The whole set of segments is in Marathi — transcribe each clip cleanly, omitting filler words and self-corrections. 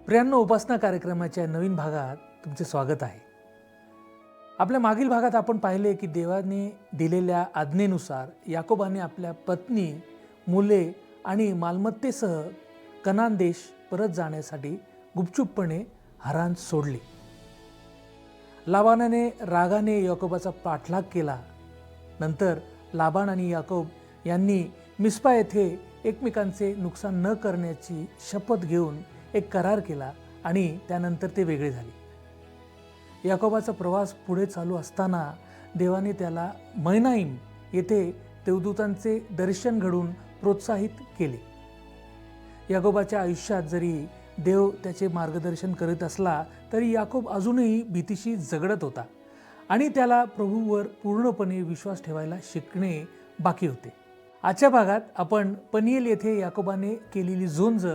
प्रियांनो, उपासना कार्यक्रमाच्या नवीन भागात तुमचे स्वागत आहे. आपल्या मागील भागात आपण पाहिले की देवाने दिलेल्या आज्ञेनुसार याकोबाने आपल्या पत्नी, मुले आणि मालमत्तेसह कनान देश परत जाण्यासाठी गुपचूपपणे हरान सोडले. लाबानाने रागाने याकोबाचा पाठलाग केला. नंतर लाबान आणि याकोब यांनी मिस्पा येथे एकमेकांचे नुकसान न करण्याची शपथ घेऊन एक करार केला आणि त्यानंतर ते वेगळे झाले. याकोबाचा प्रवास पुढे चालू असताना देवाने त्याला महनाईम येथे देवदूतांचे दर्शन घडून प्रोत्साहित केले. याकोबाच्या आयुष्यात जरी देव त्याचे मार्गदर्शन करीत असला तरी याकोब अजूनही भीतीशी झगडत होता आणि त्याला प्रभूवर पूर्णपणे विश्वास ठेवायला शिकणे बाकी होते. आजच्या भागात आपण पनिएल येथे याकोबाने केलेली झुंज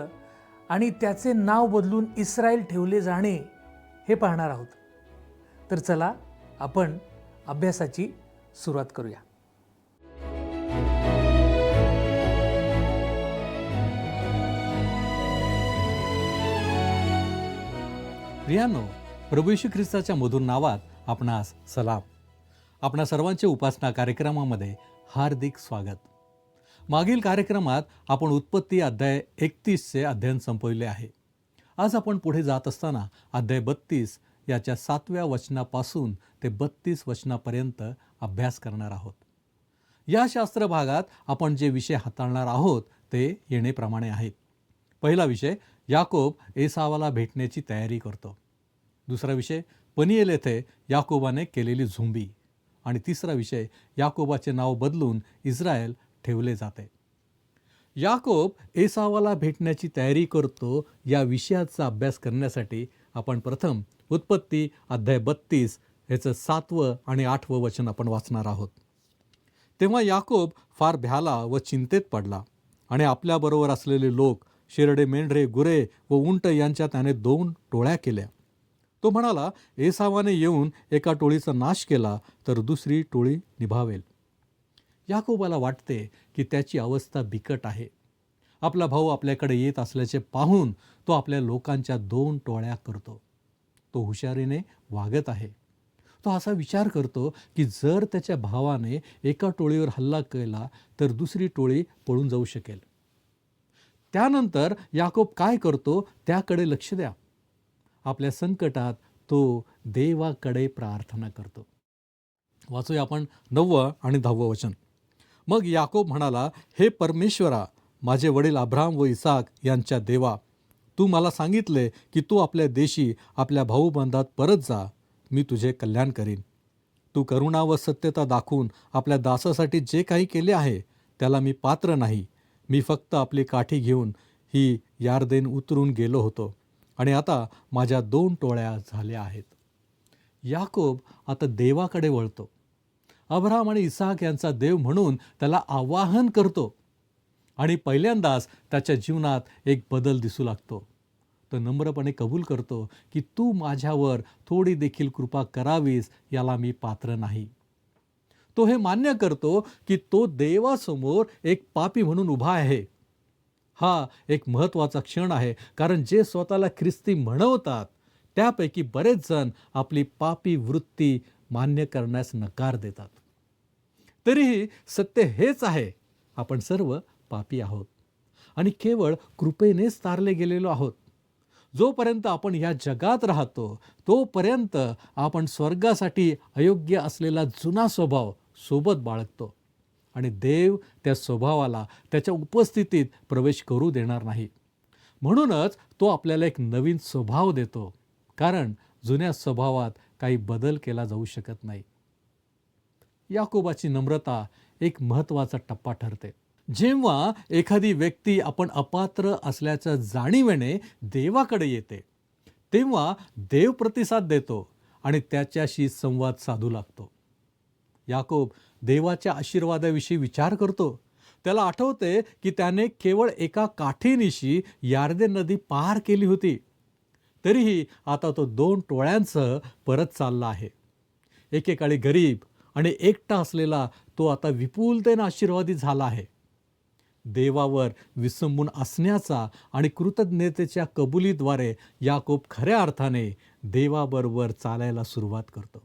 आणि त्याचे नाव बदलून इस्रायल ठेवले जाणे हे पाहणार आहोत. तर चला आपण अभ्यासाची सुरुवात करूया. प्रियांनो, प्रभू येशू ख्रिस्ताच्या मधुर नावात आपणास सलाम. आपणा सर्वांचे उपासना कार्यक्रमामध्ये हार्दिक स्वागत. मागील कार्यक्रमात आपण उत्पत्ती अध्याय 31चे अध्ययन संपवले आहे. आज आपण पुढे जात असताना अध्याय 32 याच्या 7व्या वचनापासून ते 32 वचनापर्यंत अभ्यास करणार आहोत. या शास्त्र भागात आपण जे विषय हाताळणार आहोत ते येणेप्रमाणे आहेत. पहिला विषय, याकोब एसावाला भेटण्याची तयारी करतो. दुसरा विषय, पनिएल येथे याकोबाने केलेली झुंबी. आणि तिसरा विषय, याकोबाचे नाव बदलून इस्रायल ठेवले जाते. याकोब एसावाला भेटण्याची तयारी करतो या विषयाचा अभ्यास करण्यासाठी आपण प्रथम उत्पत्ती अध्याय 32 याचं 7वं आणि 8वं वचन आपण वाचणार आहोत. तेव्हा याकोब फार भ्याला व चिंतेत पडला आणि आपल्याबरोबर असलेले लोक, शेरडे, मेंढरे, गुरे व उंट यांच्या त्याने 2 टोळ्या केल्या. तो म्हणाला, एसावाने येऊन एका टोळीचा नाश केला तर दुसरी टोळी निभावेल. याकोबाला वाटते की त्याची अवस्था बिकट आहे. आपला भाऊ आपल्याकडे येत असल्याचे पाहून तो आपल्या लोकांच्या 2 टोळ्या करतो. तो हुशारीने वागत आहे. तो असा विचार करतो की जर त्याच्या भावाने एका टोळीवर हल्ला केला तर दुसरी टोळी पळून जाऊ शकेल. त्यानंतर याकोब काय करतो त्याकडे लक्ष द्या. आपल्या संकटात तो देवाकडे प्रार्थना करतो. वाचूया आपण 9वं आणि 10वं वचन. मग याकोब म्हणाला, हे परमेश्वरा, माझे वडील अब्राहम व इसाक यांच्या देवा, तू मला सांगितले की तू आपल्या देशी आपल्या भाऊबंधात परत जा, मी तुझे कल्याण करीन. तू करुणा व सत्यता दाखवून आपल्या दासासाठी जे काही केले आहे त्याला मी पात्र नाही. मी फक्त आपली काठी घेऊन ही यार्देन उतरून गेलो होतो आणि आता माझ्या 2 टोळ्या झाल्या आहेत. याकोब आता देवाकडे वळतो. अब्राहम आणि इसाक यांचा देव म्हणून त्याला आवाहन करतो आणि पहिल्यांदाच त्याच्या जीवनात एक बदल दिसू लागतो. तो नम्रपणे कबूल करतो की तू माझ्यावर थोडी देखील कृपा करावीस याला मी पात्र नाही. तो हे मान्य करतो की तो देवासमोर एक पापी म्हणून उभा आहे. हा एक महत्त्वाचा क्षण आहे, कारण जे स्वतःला ख्रिस्ती म्हणवतात त्यापैकी बरेच जण आपली पापी वृत्ती मान्य करण्यास नकार देतात. तरीही सत्य हेच आहे, आपण सर्व पापी आहोत आणि केवळ कृपेनेच तारले गेलेलो आहोत. जोपर्यंत आपण या जगात राहतो तोपर्यंत आपण स्वर्गासाठी अयोग्य असलेला जुना स्वभाव सोबत बाळगतो आणि देव त्या स्वभावाला त्याच्या उपस्थितीत प्रवेश करू देणार नाही. म्हणूनच तो आपल्याला एक नवीन स्वभाव देतो, कारण जुन्या स्वभावात काही बदल केला जाऊ शकत नाही. याकोबाची नम्रता एक महत्त्वाचा टप्पा ठरते. जेव्हा एखादी व्यक्ती आपण अपात्र असल्याच्या जाणीवेने देवाकडे येते तेव्हा देव प्रतिसाद देतो आणि त्याच्याशी संवाद साधू लागतो. याकोब देवाच्या आशीर्वादाविषयी विचार करतो. त्याला आठवते की त्याने केवळ एका काठीनिशी यार्देन नदी पार केली होती. तरीही आता तो 2 टोळ्यांसह परत चालला आहे. एकेकाळी गरीब आणि एकटा असलेला तो आता विपुलतेने आशीर्वादित झाला आहे. देवावर विसंबून असण्याचा आणि कृतज्ञतेच्या कबुलीद्वारे याकोब खऱ्या अर्थाने देवाबरोबर चालायला सुरुवात करतो.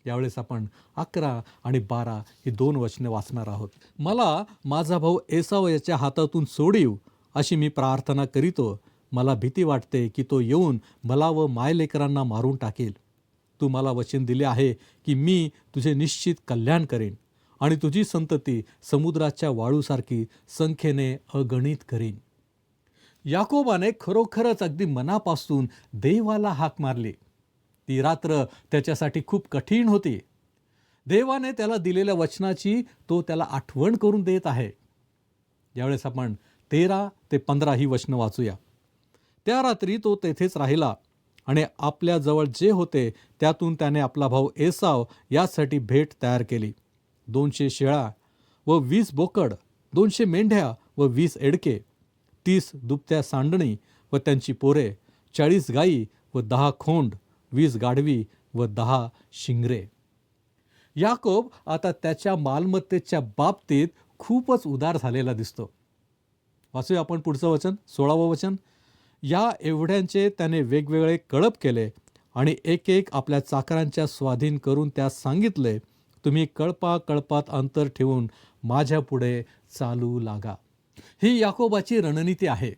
यावेळेस आपण 11 आणि 12 ही 2 वचने वाचणार आहोत. मला माझा भाऊ एसाव याच्या हातातून सोडीव अशी मी प्रार्थना करीतो. मला भीती वाटते की तो येऊन मला व मायलेकरांना मारून टाकेल. तू मला वचन दिले आहे की मी तुझे निश्चित कल्याण करेन आणि तुझी संतती समुद्राच्या वाळूसारखी संख्येने अगणित करीन. याकोबाने खरोखरच अगदी मनापासून देवाला हाक मारली. ती रात्र त्याच्यासाठी खूप कठीण होती. देवाने त्याला दिलेल्या वचनाची तो त्याला आठवण करून देत आहे. यावेळेस आपण 13 ते 15 ही वचनं वाचूया. त्या रात्री तो तेथेच राहिला आणि आपल्याजवळ जे होते त्यातून त्याने आपला भाऊ एसाव यासाठी भेट तयार केली. 200 शेळा व 20 बोकड, 200 मेंढ्या व 20 एडके, 30 दुभत्या सांडणी व त्यांची पोरे, 40 गायी व 10 खोंड, 20 गाढवी व 10 शिंगरे. याकोब आता त्याच्या मालमत्तेच्या बाबतीत खूपच उदार झालेला दिसतो. वाचूया आपण पुढचं वचन, 16वं वचन. या एवढ्यांचे त्याने वेगवेगळे कळप केले आणि एक एक आपल्या चाकरांच्या स्वाधीन करून त्यास सांगितले, तुम्ही कळपात अंतर ठेवून माझ्या पुढे चालू लागा. ही याकोबाची रणनीती आहे.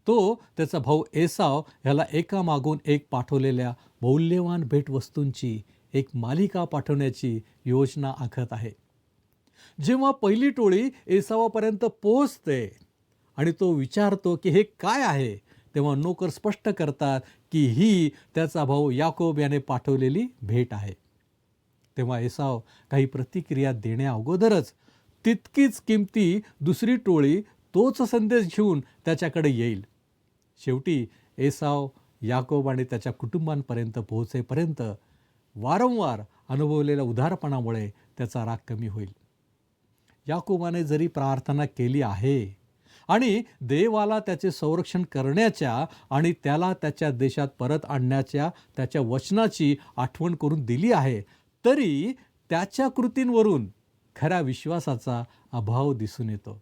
तो त्याचा भाऊ एसाव ह्याला एकामागून एक पाठवलेल्या मौल्यवान भेटवस्तूंची एक मालिका पाठवण्याची योजना आखत आहे. जेव्हा पहिली टोळी एसावापर्यंत पोहोचते आणि तो विचारतो की हे काय आहे, तेव्हा नोकर स्पष्ट करतात की ही त्याचा भाऊ याकोब याने पाठवलेली भेट आहे. तेव्हा एसाव काही प्रतिक्रिया देण्या अगोदरच तितकीच किमती दुसरी टोळी तोच संदेश घेऊन त्याच्याकडे येईल. शेवटी एसाव याकोब आणि त्याच्या कुटुंबांपर्यंत पोहोचेपर्यंत वारंवार अनुभवलेल्या उदारपणामुळे त्याचा राग कमी होईल. याकोबाने जरी प्रार्थना केली आहे आणि देवाला त्याचे संरक्षण करण्याच्या आणि त्याला त्याच्या देशात परत आणण्याच्या त्याच्या वचनाची आठवण करून दिली आहे, तरी त्याच्या कृतींवरून खऱ्या विश्वासाचा अभाव दिसून येतो.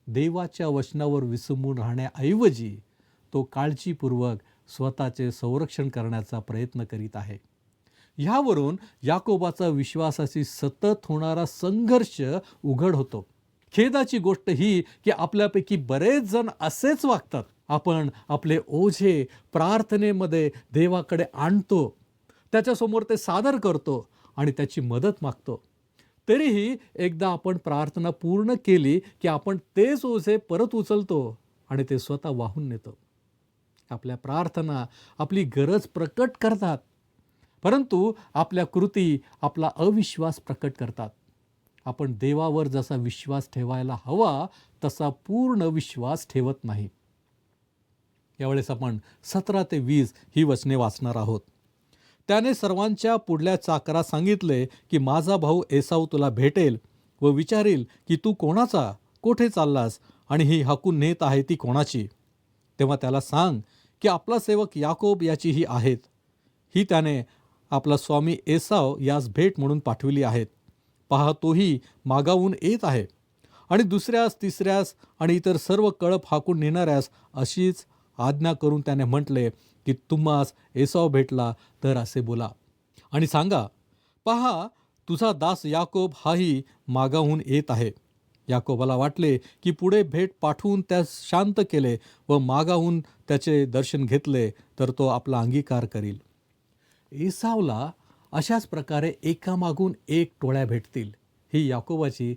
देवाच्या वचनावर विसंबून राहण्याऐवजी तो काळजीपूर्वक स्वतःचे संरक्षण करण्याचा प्रयत्न करीत आहे. ह्यावरून याकोबाचा विश्वासाशी सतत होणारा संघर्ष उघड होतो. खेदाची गोष्ट ही की आपल्यापैकी बरेच जण असेच वागतात. आपण आपले ओझे प्रार्थनेमध्ये देवाकडे आणतो, त्याच्यासमोर ते सादर करतो आणि त्याची मदत मागतो. तरीही एकदा आपण प्रार्थना पूर्ण केली की आपण तेच ओझे परत उचलतो आणि ते स्वतः वाहून नेतो. आपल्या प्रार्थना आपली गरज प्रकट करतात, परंतु आपल्या कृती आपला अविश्वास प्रकट करतात. आपण देवावर जसा विश्वास ठेवायला हवा तसा पूर्ण विश्वास ठेवत नाही. यावेळेस आपण 17 ते 20 ही वचने वाचणार आहोत. त्याने सर्वांच्या पुढल्या चाकरा सांगितले की माझा भाऊ एसाव तुला भेटेल व विचारील की तू कोणाचा, कोठे चाललास आणि ही हाकून नेत आहे ती कोणाची. तेव्हा त्याला सांग की आपला सेवक याकोब याची ही आहेत. ही त्याने आपला स्वामी एसाव यास भेट म्हणून पाठविली आहेत. पहा, तोही मागावून येत आहे आणि दुसऱ्यास, तिसऱ्यास आणि इतर सर्व कळप हाकून नेणाऱ्यास अशीच आज्ञा करून त्याने म्हटले की तुम्हास एसाव भेटला तर असे बोला आणि सांगा, पहा तुझा दास याकोब हाही मागाहून येत आहे. याकोबाला वाटले की पुढे भेट पाठवून त्यास शांत केले व मागाहून त्याचे दर्शन घेतले तर तो आपला अंगीकार करील. एसावला अशाच प्रकारे एकामागून एक टोळ्या भेटतील. ही याकोबाची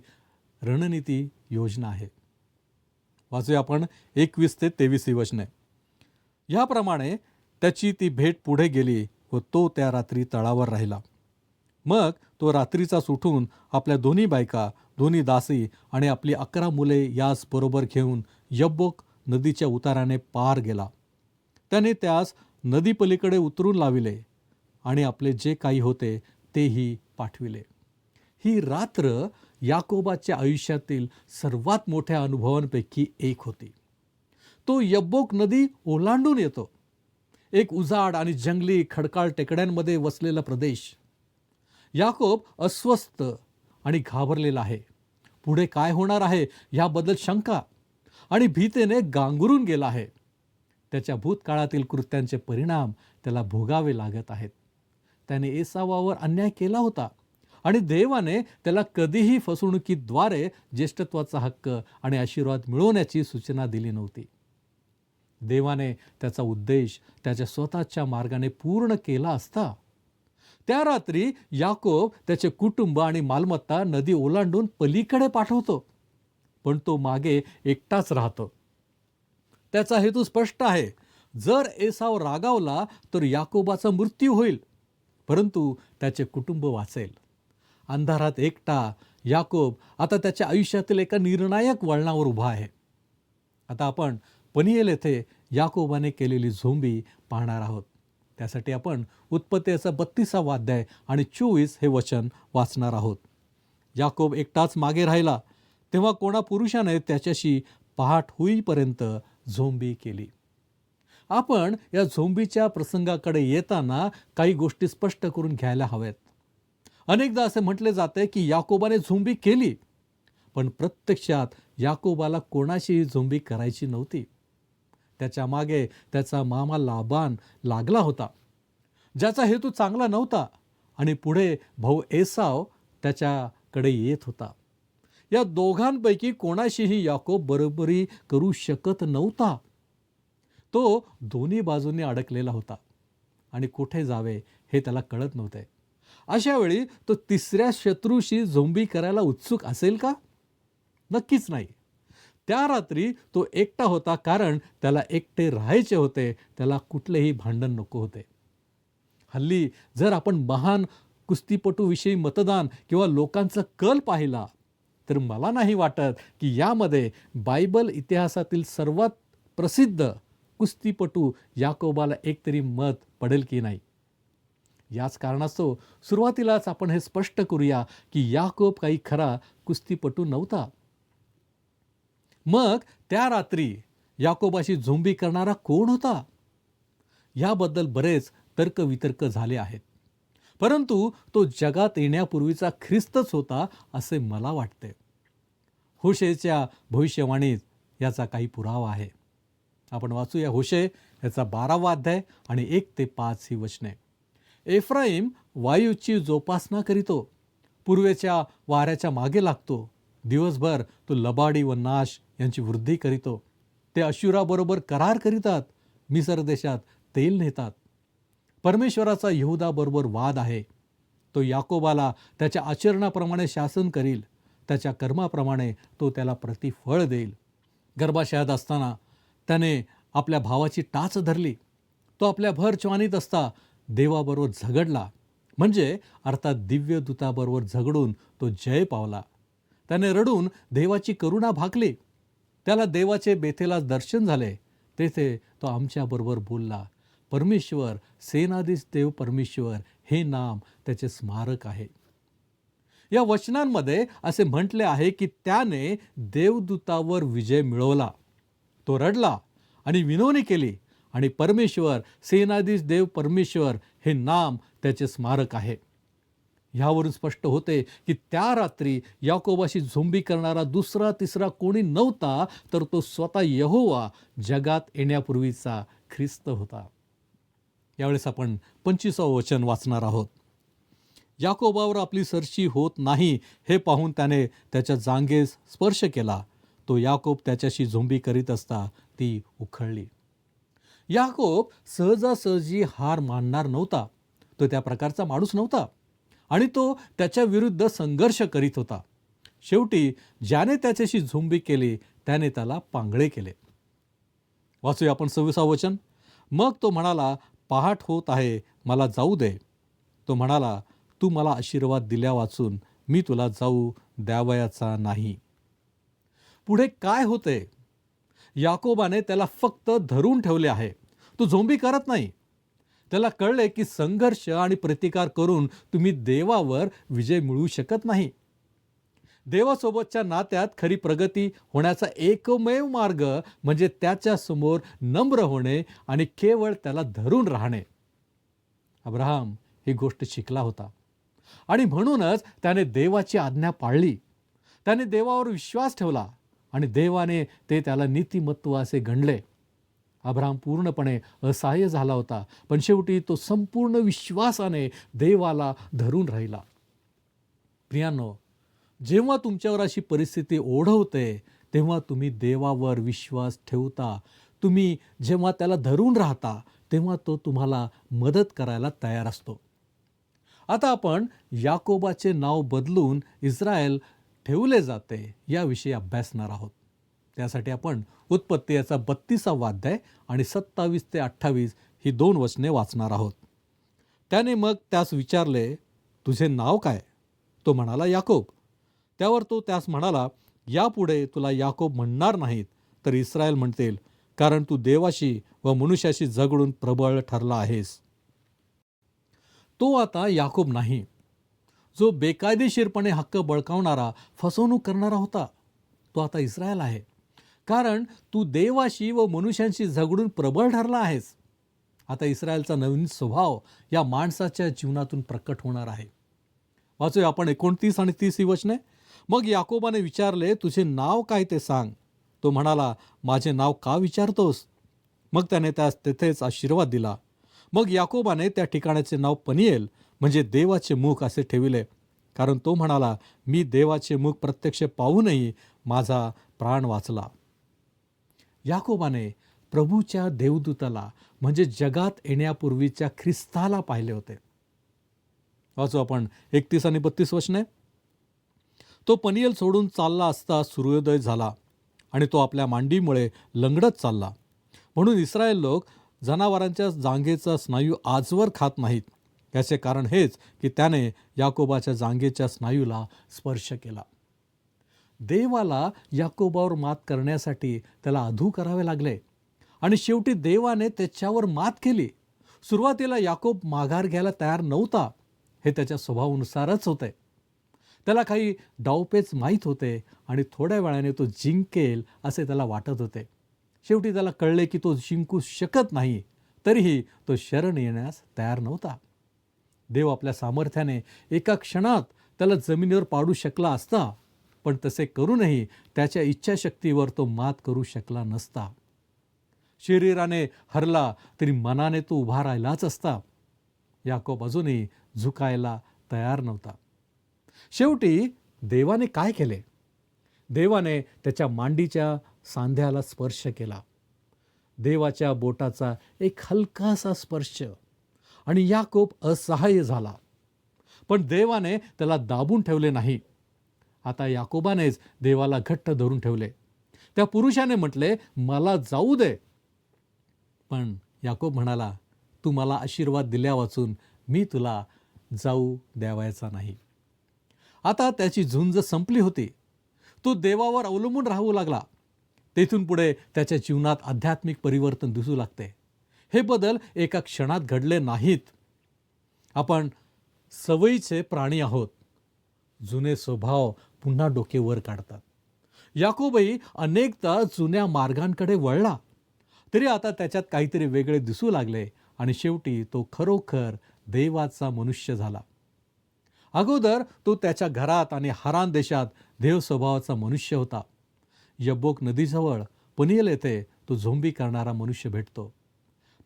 रणनीती योजना आहे. वाचूया आपण 21 ते 23 ही वचने. याप्रमाणे त्याची ती भेट पुढे गेली व तो त्या रात्री तळावर राहिला. मग तो रात्रीचाच उठून आपल्या दोन्ही बायका, दोन्ही दासी आणि आपली 11 मुले यास बरोबर घेऊन यब्बोक नदीच्या उताराने पार गेला. त्याने त्यास नदीपलीकडे उतरून लाविले आणि आपले जे काही होते तेही पाठविले. ही रात्र याकोबाच्या आयुष्यातील सर्वात मोठ्या अनुभवांपैकी एक होती. तो यब्बोक नदी ओलांडून येतो. एक उजाड आणि जंगली खडकाळ टेकड्यांमध्ये वसलेला प्रदेश. याकोब अस्वस्थ आणि घाबरलेला आहे. पुढे काय होणार आहे याबद्दल शंका आणि भीतीने गांगरून गेला आहे. त्याच्या भूतकाळातील कृत्यांचे परिणाम त्याला भोगावे लागत आहेत. त्याने एसावावर अन्याय केला होता आणि देवाने त्याला कधीही फसवणुकीद्वारे ज्येष्ठत्वाचा हक्क आणि आशीर्वाद मिळवण्याची सूचना दिली नव्हती. देवाने त्याचा उद्देश त्याच्या स्वतःच्या मार्गाने पूर्ण केला असता त्या रात्री याकोब त्याचे कुटुंब आणि मालमत्ता नदी ओलांडून पलीकडे पाठवतो, पण तो मागे एकटाच राहतो. त्याचा हेतू स्पष्ट आहे. जर एसाव रागावला तर याकोबाचा मृत्यू होईल, परंतु त्याचे कुटुंब वाचेल. अंधारात एकटा याकोब आता त्याच्या आयुष्यातील एका निर्णायक वळणावर उभा आहे. आता आपण पनिएल येथे याकोबाने केलेली झोंबी पाहणार आहोत. त्यासाठी आपण उत्पत्तीचा 32 अध्याय आणि 24 हे वचन वाचणार आहोत. याकोब एकटाच मागे राहिला, तेव्हा कोणा पुरुषाने त्याच्याशी पहाट होईपर्यंत झोंबी केली. आपण या झोंबीच्या प्रसंगाकडे येताना काही गोष्टी स्पष्ट करून घ्यायला हव्यात. अनेकदा असे म्हटले जाते की याकोबाने झोंबी केली, पण प्रत्यक्षात याकोबाला कोणाशीही झोंबी करायची नव्हती. त्याच्या मागे त्याचा मामा लाबान लागला होता, ज्याचा हेतू चांगला नव्हता, आणि पुढे भाऊ एसाव त्याच्याकडे येत होता. या दोघांपैकी कोणाशीही याकोब बरोबरी करू शकत नव्हता. तो दोन्ही बाजूंनी अडकलेला होता आणि कुठे जावे हे त्याला कळत नव्हते. अशा वेळी तो तिसऱ्या शत्रूशी झोंबी करायला उत्सुक असेल का? नक्कीच नाही. त्या रात्री तो एकटा होता, कारण त्याला एकटे राहायचे होते. त्याला कुठलेही भांडण नको होते. हल्ली जर आपण महान कुस्तीपटूविषयी मतदान किंवा लोकांचा कल पाहिला तर मला नाही वाटत की यामध्ये बायबल इतिहासातील सर्वात प्रसिद्ध कुस्तीपटू याकोबाला एकतरी मत पडेल की नाही. याच कारणास्तव सुरुवातीलाच आपण हे स्पष्ट करूया की याकोब काही खरा कुस्तीपटू नव्हता. मग त्या रात्री याकोबाशी झोंबी करणारा कोण होता? याबद्दल बरेच तर्कवितर्क झाले आहेत, परंतु तो जगात येण्यापूर्वीचा ख्रिस्तच होता असे मला वाटते. होशेच्या भविष्यवाणीत याचा काही पुरावा आहे. आपण वाचूया होशे याचा 12 अध्याय आणि 1 ते 5 ही वचने. एफ्राईम वायूची जोपासना करीतो, पूर्वेच्या वाऱ्याच्या मागे लागतो. दिवसभर तो लबाडी व नाश यांची वृद्धी करीतो. ते अश्शूराबरोबर करार करीतात, मिसर देशात तेल नेतात. परमेश्वराचा यहूदाबरोबर वाद आहे. तो याकोबाला त्याच्या आचरणाप्रमाणे शासन करील, त्याच्या कर्माप्रमाणे तो त्याला प्रतिफळ देईल. गर्भाशयात असताना त्याने आपल्या भावाची टाच धरली. तो आपल्या भर च्वानीत असता देवाबरोबर झगडला, म्हणजे अर्थात दिव्य दूताबरोबर झगडून तो जय पावला. त्याने रडून देवाची करुणा भाकली. त्याला देवाचे बेथेला दर्शन झाले. तेथे तो आमच्याबरोबर बोलला. परमेश्वर, सेनाधीश देव परमेश्वर हे नाम त्याचे स्मारक आहे. या वचनांमध्ये असे म्हटले आहे की त्याने देवदूतावर विजय मिळवला. तो रडला आणि विनवणी केली, आणि परमेश्वर, सेनाधीश देव परमेश्वर हे नाम त्याचे स्मारक आहे. ह्यावरून स्पष्ट होते की त्या रात्री याकोबाशी झोंबी करणारा दुसरा तिसरा कोणी नव्हता, तर तो स्वतः यहोवा, जगात येण्यापूर्वीचा ख्रिस्त होता. यावेळेस आपण 25 वचन वाचणार आहोत. याकोबावर आपली सरशी होत नाही हे पाहून त्याने त्याच्या जांघेस स्पर्श केला. तो याकोब त्याच्याशी झोंबी करीत असता ती उखळली. याकोब सहजासहजी हार मानणार नव्हता. तो त्या प्रकारचा माणूस नव्हता आणि तो त्याच्या विरुद्ध संघर्ष करीत होता. शेवटी ज्याने त्याच्याशी झोंबी केली त्याने त्याला पांगळे केले. वाचूया आपण 26 वचन. मग तो म्हणाला, पहाट होत आहे, मला जाऊ दे. तो म्हणाला, तू मला आशीर्वाद दिल्या वाचून मी तुला जाऊ द्यावयाचा नाही. पुढे काय होते? याकोबाने त्याला फक्त धरून ठेवले आहे. तो झोंबी करत नाही. त्याला कळले की संघर्ष आणि प्रतिकार करून तुम्ही देवावर विजय मिळवू शकत नाही. देवासोबतच्या नात्यात खरी प्रगती होण्याचा एकमेव मार्ग म्हणजे त्याच्या समोर नम्र होणे आणि केवळ त्याला धरून राहणे. अब्राहम ही गोष्ट शिकला होता आणि म्हणूनच त्याने देवाची आज्ञा पाळली. त्याने देवावर विश्वास ठेवला आणि देवाने ते त्याला नीतिमत्व असे गणले. अब्राहम पूर्णपणे असहाय्य झाला होता, पण शेवटी तो संपूर्ण विश्वासाने देवाला धरून राहिला. प्रियांनो, जेव्हा तुमच्यावर अशी परिस्थिती ओढवते तेव्हा तुम्ही देवावर विश्वास ठेवता. तुम्ही जेव्हा त्याला धरून राहता तेव्हा तो तुम्हाला मदत करायला तयार असतो. आता आपण याकोबाचे नाव बदलून इस्रायल ठेवले जाते याविषयी अभ्यासणार आहोत. त्यासाठी आपण उत्पत्ती याचा 32वा अध्याय आणि 27 ते 28 ही 2 वचने वाचणार आहोत. त्याने मग त्यास विचारले, तुझे नाव काय? तो म्हणाला, याकोब. त्यावर तो त्यास म्हणाला, यापुढे तुला याकोब म्हणणार नाहीत, तर इस्रायल म्हणतील, कारण तू देवाशी व मनुष्याशी झगडून प्रबळ ठरला आहेस. तो आता याकोब नाही, जो बेकायदेशीरपणे हक्क बळकावणारा, फसवणूक करणारा होता. तो आता इस्रायल आहे, कारण तू देवाशी व मनुष्यांशी झगडून प्रबळ ठरला आहेस. आता इस्रायलचा नवीन स्वभाव या माणसाच्या जीवनातून प्रकट होणार आहे. वाचूया आपण 29 आणि 30 ही वचने. मग याकोबाने विचारले, तुझे नाव काय ते सांग. तो म्हणाला, माझे नाव का विचारतोस? मग त्याने त्यास तेथेच आशीर्वाद दिला. मग याकोबाने त्या ठिकाणाचे नाव पनिएल म्हणजे देवाचे मुख असे ठेविले, कारण तो म्हणाला, मी देवाचे मुख प्रत्यक्ष पाहूनही माझा प्राण वाचला. याकोबाने प्रभूच्या देवदूताला म्हणजे जगात येण्यापूर्वीच्या ख्रिस्ताला पाहिले होते. वाचू आपण 31 आणि 32 वचने. तो पनिएल सोडून चालला असता सूर्योदय झाला आणि तो आपल्या मांडीमुळे लंगडत चालला. म्हणून इस्रायल लोक जनावरांच्या जांघेचा स्नायू आजवर खात नाहीत. याचे कारण हेच की त्याने याकोबाच्या जांघेच्या स्नायूला स्पर्श केला. देवाला याकोबावर मात करण्यासाठी त्याला अधू करावे लागले आणि शेवटी देवाने त्याच्यावर मात केली. सुरुवातीला याकोब माघार घ्यायला तयार नव्हता. हे त्याच्या स्वभावानुसारच होते. त्याला काही डावपेच माहीत होते आणि थोड्या वेळाने तो जिंकेल असे त्याला वाटत होते. शेवटी त्याला कळले की तो जिंकू शकत नाही, तरीही तो शरण येण्यास तयार नव्हता. देव आपल्या सामर्थ्याने एका क्षणात त्याला जमिनीवर पाडू शकला असता, पण तसे करूनही त्याच्या इच्छाशक्तीवर तो मात करू शकला नसता. शरीराने हरला तरी मनाने तो उभा राहिलाच असता. याकोब अजूनही झुकायला तयार नव्हता. शेवटी देवाने काय केले? देवाने त्याच्या मांडीच्या सांध्याला स्पर्श केला. देवाच्या बोटाचा एक हलकासा स्पर्श आणि याकोब असहाय्य झाला. पण देवाने त्याला दाबून ठेवले नाही. आता याकोबानेच देवाला घट्ट धरून ठेवले. त्या पुरुषाने म्हटले, मला जाऊ दे. पण याकोब म्हणाला, तू मला आशीर्वाद दिल्या वाचून मी तुला जाऊ द्यावायचा नाही. आता त्याची झुंज संपली होती. तो देवावर अवलंबून राहू लागला. तेथून पुढे त्याच्या जीवनात आध्यात्मिक परिवर्तन दिसू लागते. हे बदल एका क्षणात घडले नाहीत. आपण सवयीचे प्राणी आहोत. जुने स्वभाव पुन्हा डोके वर काढतात. याकोबही अनेकदा जुन्या मार्गांकडे वळला, तरी आता त्याच्यात काहीतरी वेगळे दिसू लागले आणि शेवटी तो खरोखर देवाचा मनुष्य झाला. अगोदर तो त्याच्या घरात आणि हारान देशात देव स्वभावाचा मनुष्य होता. यब्बोक नदीजवळ पनिएल येथे तो झोंबी करणारा मनुष्य भेटतो.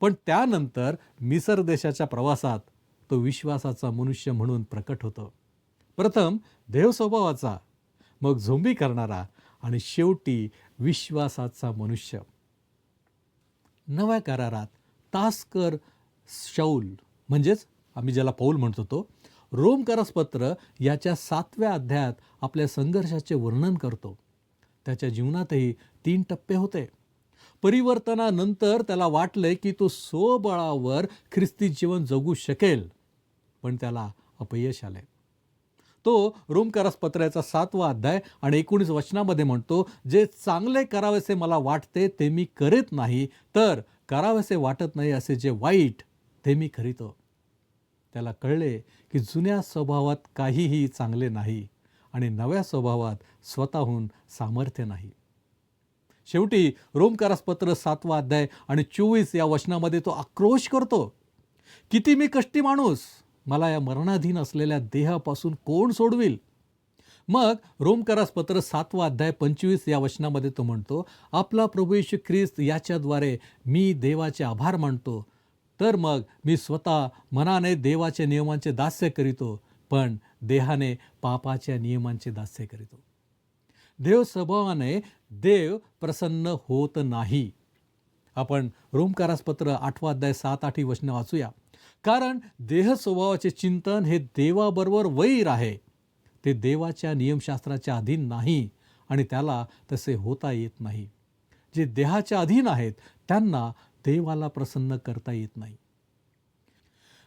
पण त्यानंतर मिसर देशाच्या प्रवासात तो विश्वासाचा मनुष्य म्हणून प्रकट होतो. प्रथम देव स्वभावाचा, मग झोंबी करणारा आणि शेवटी विश्वासाचा मनुष्य. नव्या करारात तास्कर शौल म्हणजेच आम्ही ज्याला पौल म्हणतो तो रोमकरसपत्र याच्या 7व्या अध्यायात आपल्या संघर्षाचे वर्णन करतो. त्याच्या जीवनातही 3 टप्पे होते. परिवर्तनानंतर त्याला वाटले की तो स्वबळावर ख्रिस्ती जीवन जगू शकेल, पण त्याला अपयश आले. तो रोमकरसपत्राचा 7वा अध्याय आणि 19 वचनामध्ये म्हणतो, जे चांगले करावेसे मला वाटते ते मी करीत नाही, तर करावेसे वाटत नाही असे जे वाईट ते मी करीतो. त्याला कळले की जुन्या स्वभावात काहीही चांगले नाही आणि नव्या स्वभावात स्वतःहून सामर्थ्य नाही. शेवटी रोमकरसपत्र 7वा अध्याय आणि 24 या वचनामध्ये तो आक्रोश करतो, किती मी कष्टी माणूस, मला या मरणाधीन असलेल्या देहापासून कोण सोडविल? मग रोमकरास पत्र 7 अध्याय 25 या वचनामध्ये तो म्हणतो, आपला प्रभू येशू ख्रिस्त याच्याद्वारे मी देवाचे आभार मानतो. तर मग मी स्वतः मनाने देवाच्या नियमांचे दास्य करीतो, पण देहाने पापाच्या नियमांचे दास्य करीतो. देव स्वभावाने देव प्रसन्न होत नाही. आपण रोमकारास पत्र 8 अध्याय 7-8 वचनं वाचूया. कारण देह स्वभावाचे चिंतन हे देवाबरोबर वैर आहे. ते देवाच्या नियमशास्त्राच्या अधीन नाही आणि त्याला तसे होता येत नाही. जे देहाच्या अधीन आहेत त्यांना देवाला प्रसन्न करता येत नाही.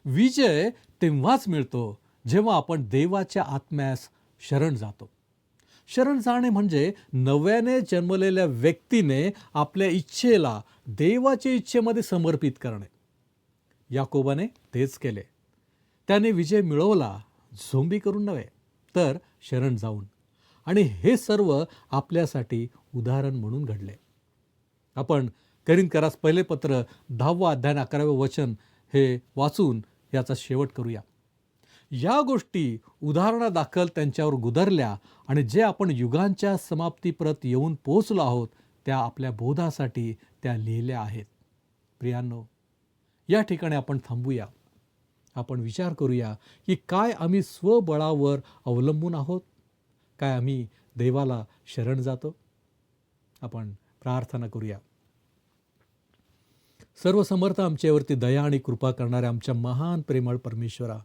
विजय तेव्हाच मिळतो जेव्हा आपण देवाच्या आत्म्यास शरण जातो. शरण जाणे म्हणजे नव्याने जन्मलेल्या व्यक्तीने आपल्या इच्छेला देवाच्या इच्छेमध्ये समर्पित करणे. याकोबाने तेच केले. त्याने विजय मिळवला, झोंबी करून नव्हे तर शरण जाऊन. आणि हे सर्व आपल्यासाठी उदाहरण म्हणून घडले. आपण करिंथकरास पहिले पत्र 10 अध्याय 11 वचन हे वाचून याचा शेवट करूया. या गोष्टी उदाहरणादाखल त्यांच्यावर गुदरल्या आणि जे आपण युगांच्या समाप्तीप्रत येऊन पोहोचलो आहोत त्या आपल्या बोधासाठी त्या लिहिल्या आहेत. प्रियांनो, या ठिकाणी आपण थांबूया. आपण विचार करूया की काय आम्ही स्वबळावर अवलंबून आहोत, काय आम्ही देवाला शरण जातो. आपण प्रार्थना करूया. सर्वसमर्थ आमच्यावरती दया आणि कृपा करणाऱ्या आमच्या महान प्रेमळ परमेश्वरा,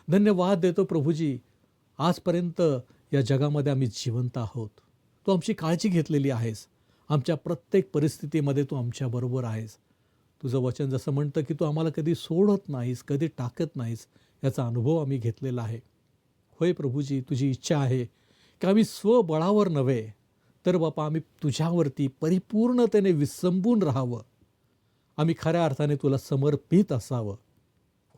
धन्यवाद देतो प्रभूजी. आजपर्यंत या जगामध्ये आम्ही जिवंत आहोत. तू आमची काळजी घेतलेली आहेस. आमच्या प्रत्येक परिस्थितीमध्ये तू आमच्याबरोबर आहेस. तुझं वचन जसं म्हणतं की तू आम्हाला कधी सोडत नाहीस, कधी टाकत नाहीस, याचा अनुभव आम्ही घेतलेला आहे. होय प्रभूजी, तुझी इच्छा आहे की आम्ही स्वबळावर नव्हे तर बापा आम्ही तुझ्यावरती परिपूर्णतेने विसंबून राहावं. आम्ही खऱ्या अर्थाने तुला समर्पित असावं.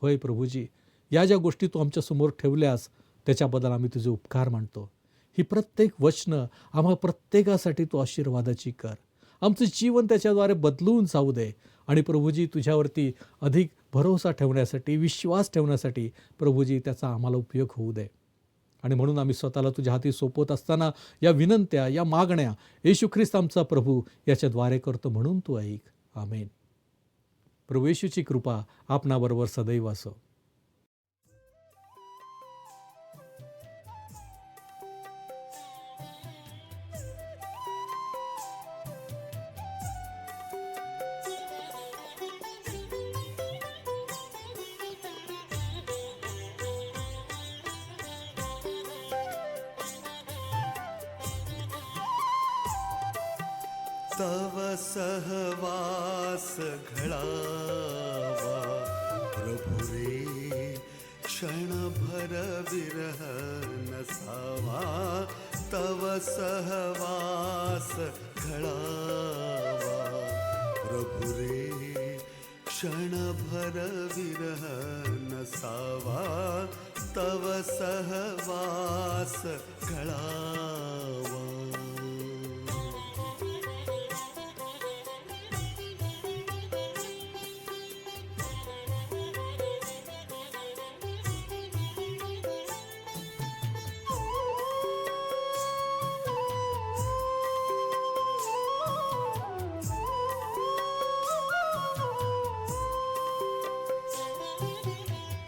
होय प्रभूजी, या ज्या गोष्टी तू आमच्यासमोर ठेवल्यास त्याच्याबद्दल आम्ही तुझे उपकार मानतो. ही प्रत्येक वचनं आम्हा प्रत्येकासाठी तू आशीर्वादाची कर. आमचं जीवन त्याच्याद्वारे बदलून जाऊ दे. आणि प्रभूजी, तुझ्यावरती अधिक भरोसा ठेवण्यासाठी, विश्वास ठेवण्यासाठी प्रभूजी त्याचा आम्हाला उपयोग होऊ दे. आणि म्हणून आम्ही स्वतःला तुझ्या हाती सोपवत असताना या विनंत्या, या मागण्या येशू ख्रिस्त आमचा प्रभू याच्याद्वारे करतो, म्हणून तू ऐक. आमेन. प्रभू येशूची कृपा आपणाबरोबर सदैव असो. तव सहवास घडावा प्रभु रे, क्षणभर विरह नसावा. तव सहवास घडावा प्रभु रे, क्षणभर विरह नसावा. तव सहवास घडावा.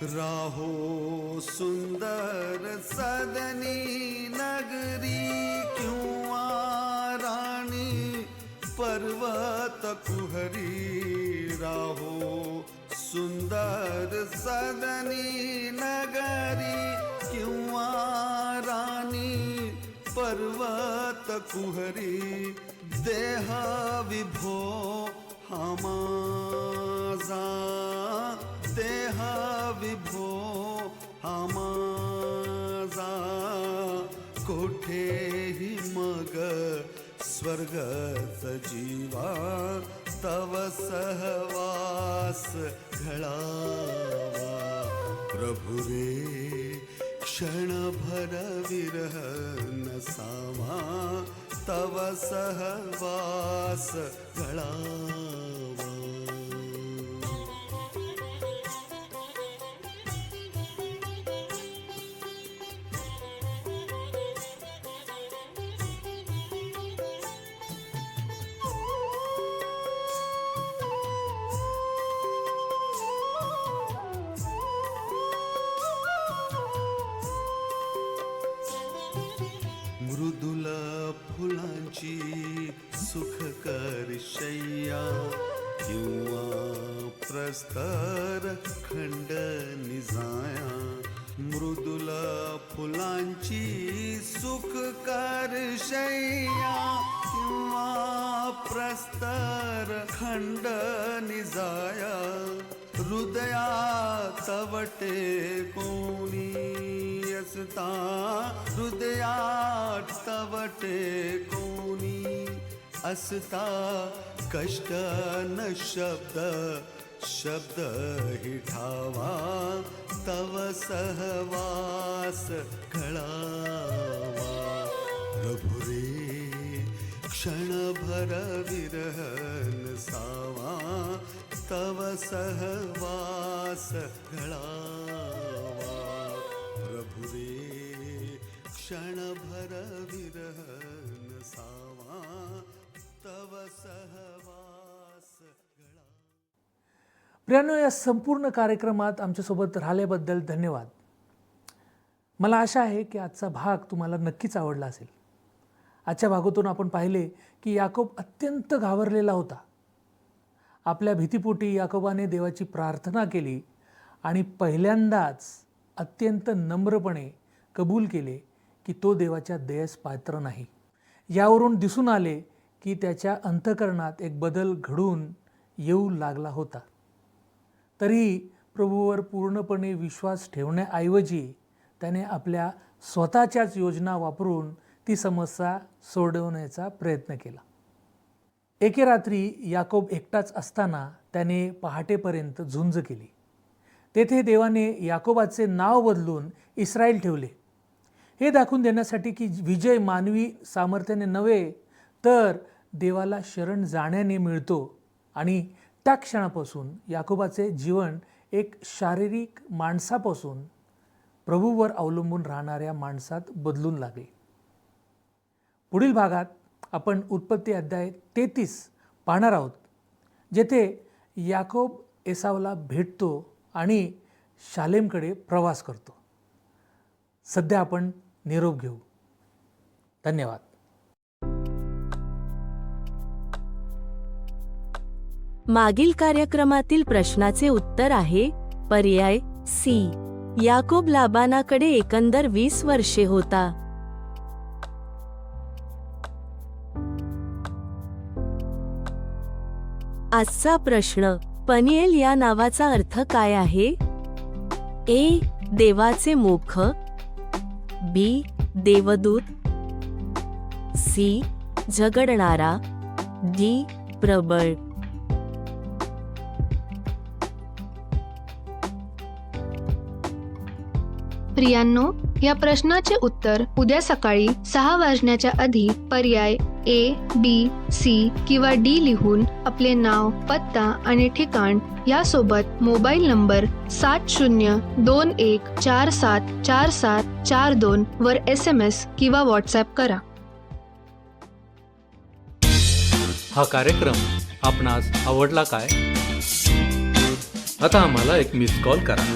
राहो सुंदर सदनी नगरी, क्यों रानी पर्वत कुहरी. राहो सुंदर सदनी नगरी, क्यों रानी पर्वत कुहरी. देह विभो हमाजा, देह विभो हमाजा. कोठेही मग स्वर्गच जीवा. तव सहवास घडावा प्रभु रे, क्षणभर विरह नसावा. तव सहवास घडावा. तुझी सुखकर शय्या किंवा प्रस्तर खंड निजाया मृदुल फुलांची सुखकर शय्या किंवा प्रस्तर खंड निजाया हृदयात तवटे कोणी असता हृदयात तवटे कोणी असता कष्ट न शब्द ही ठावा तव सहवास घळावा प्रभु रे क्षणभर विरह नसावा तव सहवास घळावा प्रभु रे क्षणभर विरह नसावा तव सहवास घळावा. प्रियांनो, या संपूर्ण कार्यक्रमात आमच्यासोबत राहिल्याबद्दल धन्यवाद. मला आशा आहे की आजचा भाग तुम्हाला नक्कीच आवडला असेल. आजच्या भागातून आपण पाहिले की याकोब अत्यंत घाबरलेला होता. आपल्या भीतीपोटी याकोबाने देवाची प्रार्थना केली आणि पहिल्यांदाच अत्यंत नम्रपणे कबूल केले की तो देवाच्या दयेस पात्र नाही. यावरून दिसून आले की त्याच्या अंतःकरणात एक बदल घडून येऊ लागला होता. तरीही प्रभूवर पूर्णपणे विश्वास ठेवण्याऐवजी त्याने आपल्या स्वतःच्याच योजना वापरून ती समस्या सोडवण्याचा प्रयत्न केला. एके रात्री याकोब एकटाच असताना त्याने पहाटेपर्यंत झुंज केली. तेथे देवाने याकोबाचे नाव बदलून इस्रायल ठेवले. हे दाखवून देण्यासाठी की विजय मानवी सामर्थ्याने नव्हे तर देवाला शरण जाण्याने मिळतो. आणि त्या क्षणापासून याकोबाचे जीवन एक शारीरिक माणसापासून प्रभूवर अवलंबून राहणाऱ्या माणसात बदलून लागले. पुढील भागात आपण उत्पत्ती अध्याय 33 पाहणार आहोत, जेथे याकोब एसावला भेटतो आणि शालेमकडे प्रवास करतो. सध्या आपण निरोप घेऊ. धन्यवाद. मागील कार्यक्रमातील प्रश्नाचे उत्तर आहे पर्याय सी. याकोब लाबानाकडे एकंदर 20 वर्षे होता. आजचा प्रश्न, पनिएल या नावाचा अर्थ काय आहे? ए. देवाचे मुख, बी. देवदूत, सी. झगडणारा, डी. प्रबळ. प्रियांनो, या प्रश्नाचे उत्तर उद्या सकाळी 6 वाजण्याच्या आधी पर्याय ए, बी, सी किंवा डी लिहून आपले नाव, पत्ता आणि ठिकाण यासोबत मोबाईल नंबर 7021474742 वर SMS किंवा व्हॉट्सॲप करा. हा कार्यक्रम आपणास आवडला काय? आता आम्हाला एक मिस कॉल करा.